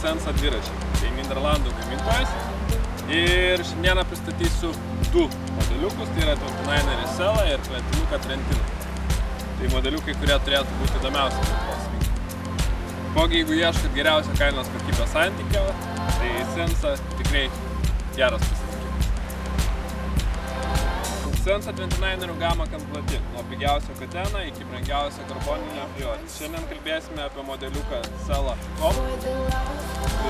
Sensa dviračiai. Tai Niderlandų gamintojas. Ir šiandieną pristatysiu du modeliukus, tai yra 29 Sela ir 29 Trentino. Tai modeliukai, kurie turėtų būti įdomiausi Lietuvos rinkai. Kogi, jeigu ieškat geriausio kainos kokybės santykio, tai Sensa tikrai geras pasirinkimas. Sensa 29 gama gan plati, nuo pigiausio kateno iki brangiausio karboninio Fiat. Šiandien kalbėsime apie modeliuką Sela Top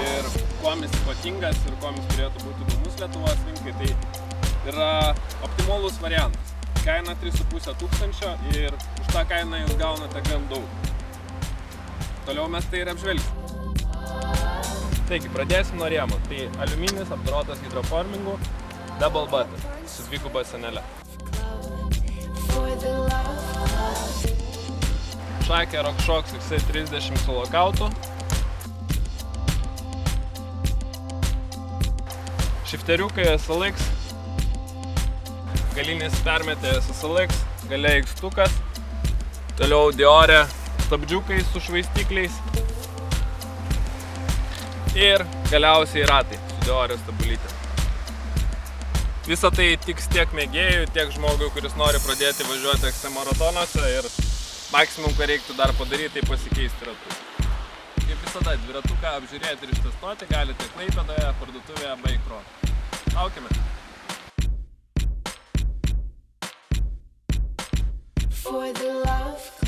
ir kuom jis ypatingas ir kuom jis turėtų būti įdomus Lietuvos rinkai. Tai yra optimalus variantas. Kaina 3,5 tūkstančio ir už tą kainą jūs gaunate gan daug. Toliau mes tai ir apžvelgsime. Taigi, pradėsim nuo rėmų. Tai aliuminis apdorotas hidroformingu double butter su dviguba sienele. Šakė RockShox XC30 su lokautu. Šifteriukai SLX. Galinis permetėjas SLX. Galia X-tukas. Toliau Diore stabdžiukai su švaistikliais. Ir galiausiai ratai su Diore stabulytė. Visą tai tiks tiek mėgėjų, tiek žmogui, kuris nori pradėti važiuoti XC maratonuose ir maksimum, ką reiktų dar padaryti, tai pasikeisti ratus. Kaip visada, dviratuką apžiūrėti ir ištestuoti galite Klaipėdoje, parduotuvėje Bike Pro. Laukime! For the love